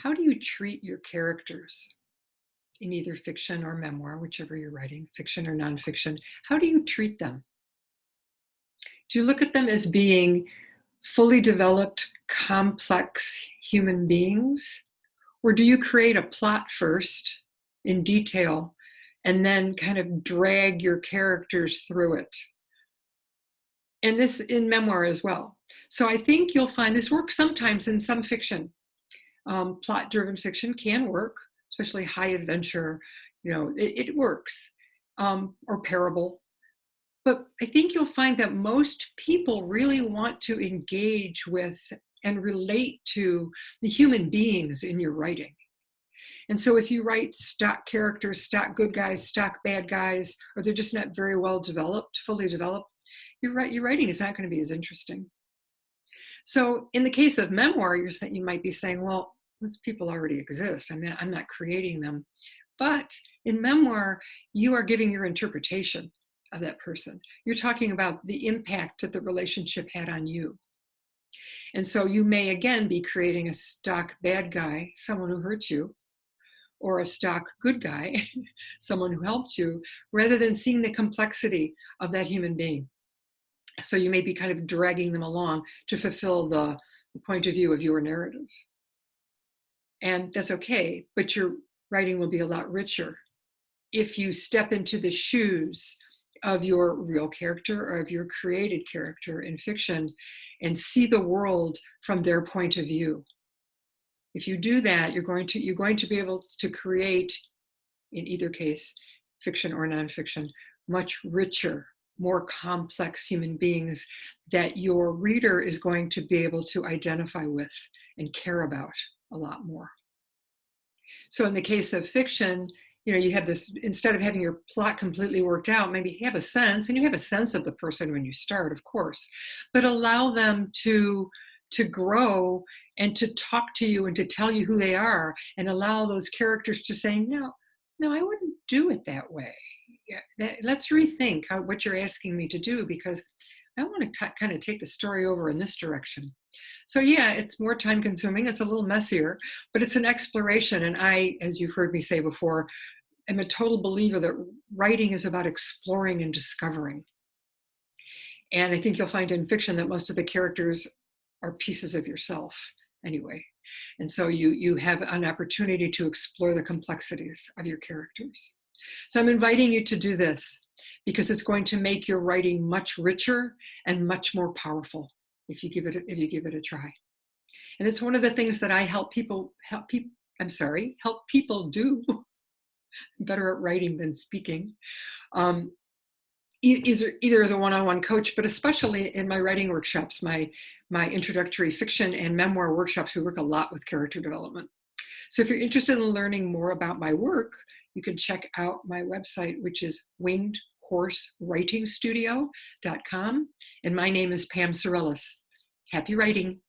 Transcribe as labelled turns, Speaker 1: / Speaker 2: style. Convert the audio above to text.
Speaker 1: How do you treat your characters in either fiction or memoir, whichever you're writing, fiction or nonfiction? How do you treat them? Do you look at them as being fully developed, complex human beings? Or do you create a plot first in detail and then kind of drag your characters through it? And this in memoir as well. So I think you'll find this works sometimes in some fiction. Plot-driven fiction can work, especially high adventure. It works, or parable. But I think you'll find that most people really want to engage with and relate to the human beings in your writing. And so if you write stock characters, stock good guys, stock bad guys, or they're just not very well developed, fully developed, your writing is not going to be as interesting. So in the case of memoir, you might be saying, well, those people already exist. I mean, I'm not creating them. But in memoir, you are giving your interpretation of that person. You're talking about the impact that the relationship had on you. And so you may again be creating a stock bad guy, someone who hurts you, or a stock good guy, someone who helped you, rather than seeing the complexity of that human being. So you may be kind of dragging them along to fulfill the point of view of your narrative. And that's okay, but your writing will be a lot richer if you step into the shoes of your real character or of your created character in fiction and see the world from their point of view. If you do that, you're going to be able to create, in either case, fiction or nonfiction, much richer, more complex human beings that your reader is going to be able to identify with and care about a lot more. So in the case of fiction, you have this, instead of having your plot completely worked out, maybe you have a sense, and you have a sense of the person when you start, of course, but allow them to grow and to talk to you and to tell you who they are, and allow those characters to say, no, I wouldn't do it that way. Let's rethink what you're asking me to do, because I want to kind of take the story over in this direction. So yeah, it's more time consuming. It's a little messier, but it's an exploration. And I, as you've heard me say before, am a total believer that writing is about exploring and discovering. And I think you'll find in fiction that most of the characters are pieces of yourself anyway. And so you have an opportunity to explore the complexities of your characters. So I'm inviting you to do this because it's going to make your writing much richer and much more powerful if you give it a try. And it's one of the things that I help people do better at writing than speaking. Either as a one-on-one coach, but especially in my writing workshops, my introductory fiction and memoir workshops, we work a lot with character development. So if you're interested in learning more about my work, you can check out my website, which is wingedhorsewritingstudio.com. And my name is Pam Sorellis. Happy writing.